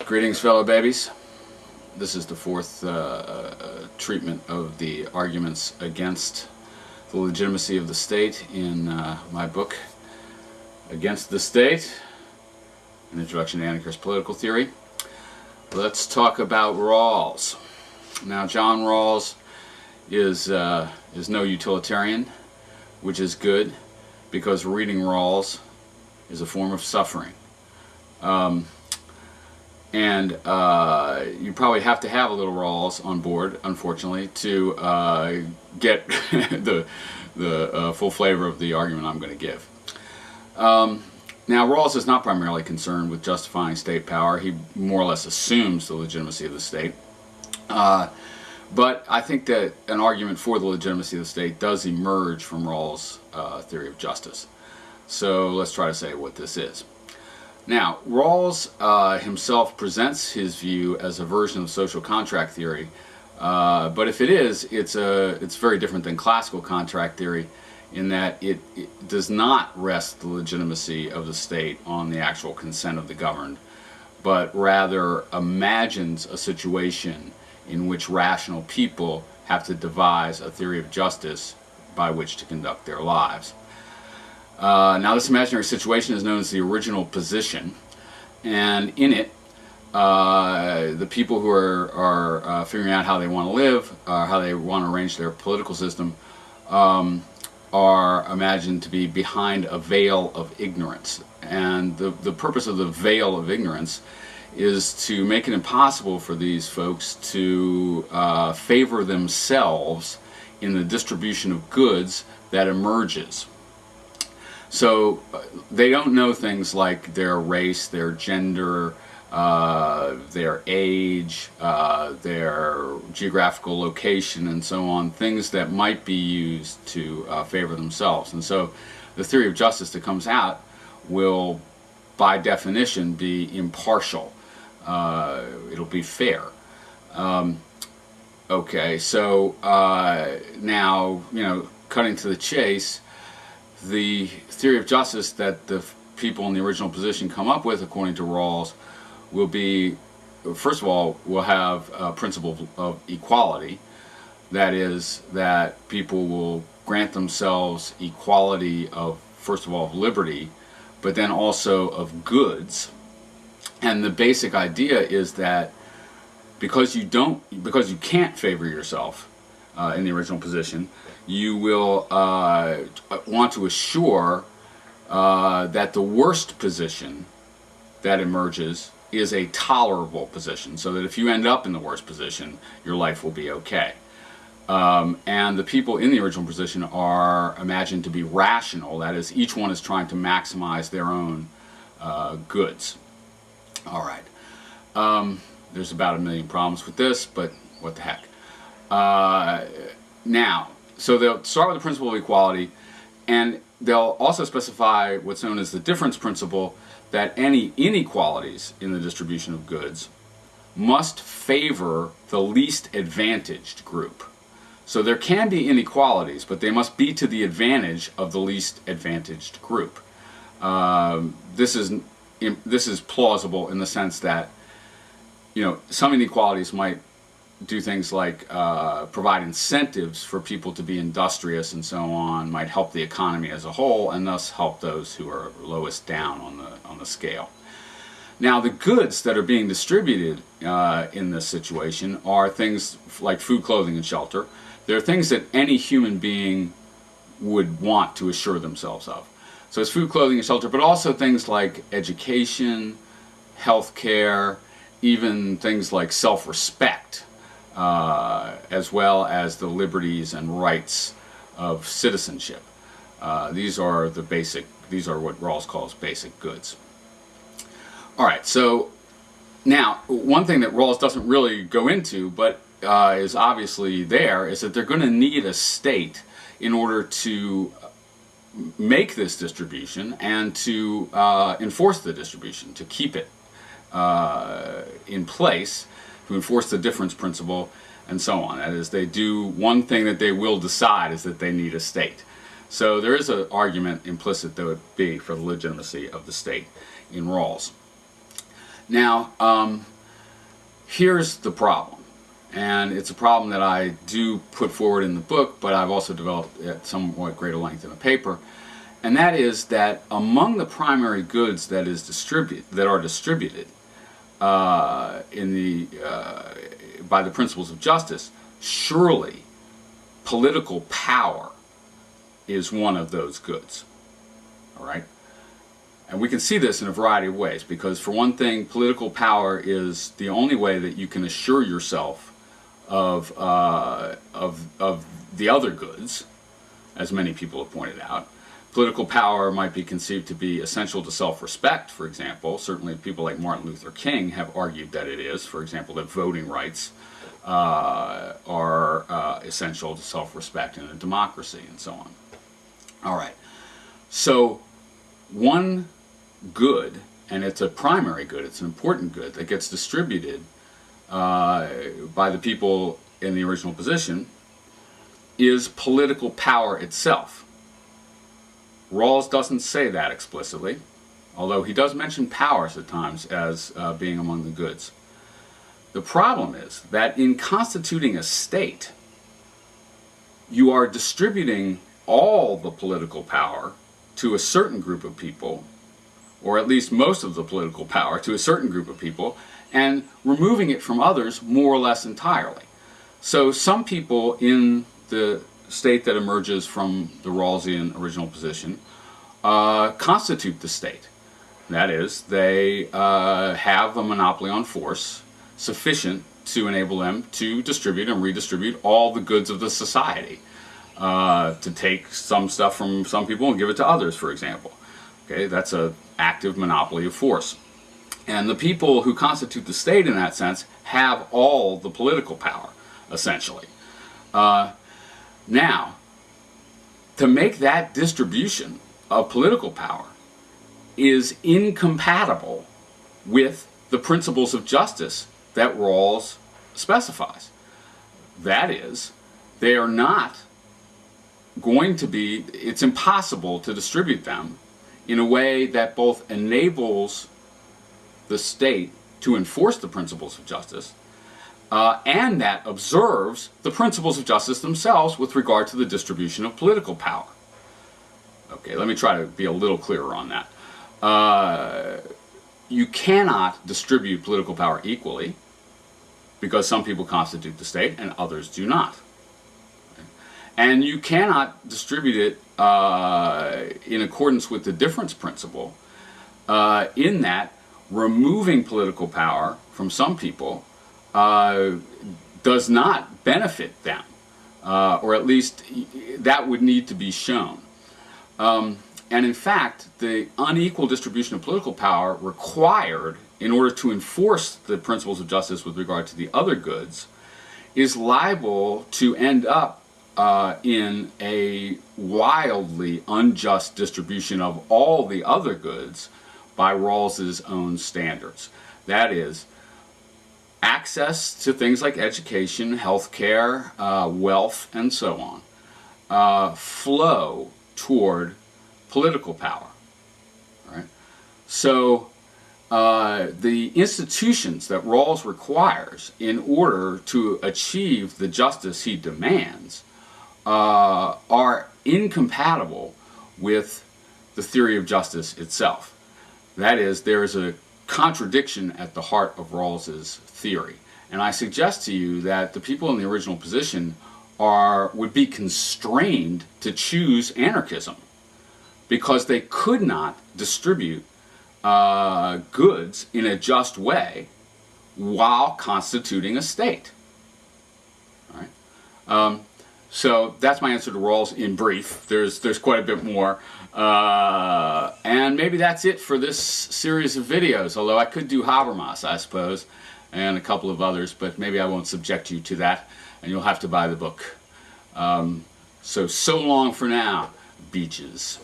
Greetings, fellow babies. This is the fourth treatment of the arguments against the legitimacy of the state in my book, Against the State, An Introduction to Anarchist Political Theory. Let's talk about Rawls. Now, John Rawls is no utilitarian, which is good, because reading Rawls is a form of suffering. And you probably have to have a little Rawls on board, unfortunately, to get the full flavor of the argument I'm going to give. Now, Rawls is not primarily concerned with justifying state power. He more or less assumes the legitimacy of the state. But I think that an argument for the legitimacy of the state does emerge from Rawls' theory of justice. So let's try to say what this is. Now, Rawls himself presents his view as a version of social contract theory, but if it is, it's very different than classical contract theory in that it does not rest the legitimacy of the state on the actual consent of the governed, but rather imagines a situation in which rational people have to devise a theory of justice by which to conduct their lives. Now, this imaginary situation is known as the original position, and in it, the people who are figuring out how they want to live, how they want to arrange their political system, are imagined to be behind a veil of ignorance. And the purpose of the veil of ignorance is to make it impossible for these folks to favor themselves in the distribution of goods that emerges. So they don't know things like their race, their gender, their age, their geographical location, and so on, things that might be used to favor themselves. And so the theory of justice that comes out will, by definition, be impartial. It'll be fair. Okay, so now, cutting to the chase, the theory of justice that the people in the original position come up with, according to Rawls, will be, first of all, will have a principle of equality. That is, that people will grant themselves equality of, first of all, of liberty, but then also of goods. And the basic idea is that because you can't favor yourself in the original position, you will want to assure that the worst position that emerges is a tolerable position, so that if you end up in the worst position, your life will be okay. And the people in the original position are imagined to be rational. That is, each one is trying to maximize their own goods. All right. There's about 1 million problems with this, but what the heck. Now, so they'll start with the principle of equality, and they'll also specify what's known as the difference principle, that any inequalities in the distribution of goods must favor the least advantaged group. So there can be inequalities, but they must be to the advantage of the least advantaged group. This is plausible in the sense that, some inequalities might do things like provide incentives for people to be industrious and so on, might help the economy as a whole, and thus help those who are lowest down on the scale. Now, the goods that are being distributed in this situation are things like food, clothing, and shelter. They're things that any human being would want to assure themselves of. So it's food, clothing, and shelter, but also things like education, health care, even things like self-respect, as well as the liberties and rights of citizenship. These are what Rawls calls basic goods. All right, so now one thing that Rawls doesn't really go into, but is obviously there, is that they're going to need a state in order to make this distribution and to enforce the distribution, to keep it in place, to enforce the difference principle, and so on. That is, they do one thing that they will decide is that they need a state. So there is an argument implicit that would be for the legitimacy of the state in Rawls. Now, Here's the problem, and it's a problem that I do put forward in the book, but I've also developed at somewhat greater length in a paper, and that is that among the primary goods that are distributed by the principles of justice, surely political power is one of those goods. All right? And we can see this in a variety of ways, because for one thing, political power is the only way that you can assure yourself of the other goods, as many people have pointed out. Political power might be conceived to be essential to self-respect, for example. Certainly people like Martin Luther King have argued that it is. For example, that voting rights are essential to self-respect in a democracy, and so on. All right. So one good, and it's a primary good, it's an important good that gets distributed by the people in the original position, is political power itself. Rawls doesn't say that explicitly, although he does mention powers at times as being among the goods. The problem is that in constituting a state, you are distributing all the political power to a certain group of people, or at least most of the political power to a certain group of people, and removing it from others more or less entirely. So some people in the state that emerges from the Rawlsian original position constitute the state. That is, they have a monopoly on force sufficient to enable them to distribute and redistribute all the goods of the society. To take some stuff from some people and give it to others, for example. Okay, that's an active monopoly of force. And the people who constitute the state in that sense have all the political power, essentially. Now, to make that distribution of political power is incompatible with the principles of justice that Rawls specifies. That is, they are not going to be, it's impossible to distribute them in a way that both enables the state to enforce the principles of justice and that observes the principles of justice themselves with regard to the distribution of political power. Okay, let me try to be a little clearer on that. You cannot distribute political power equally because some people constitute the state and others do not. And you cannot distribute it in accordance with the difference principle in that removing political power from some people does not benefit them, or at least that would need to be shown. And in fact, the unequal distribution of political power required in order to enforce the principles of justice with regard to the other goods is liable to end up in a wildly unjust distribution of all the other goods by Rawls's own standards. That is, access to things like education, healthcare, wealth, and so on flow toward political power. All right? So the institutions that Rawls requires in order to achieve the justice he demands are incompatible with the theory of justice itself. That is, there is a contradiction at the heart of Rawls's theory. And I suggest to you that the people in the original position would be constrained to choose anarchism because they could not distribute goods in a just way while constituting a state. All right? So that's my answer to Rawls in brief. There's quite a bit more. And maybe that's it for this series of videos, although I could do Habermas, I suppose, and a couple of others, but maybe I won't subject you to that, and you'll have to buy the book. So long for now, beaches.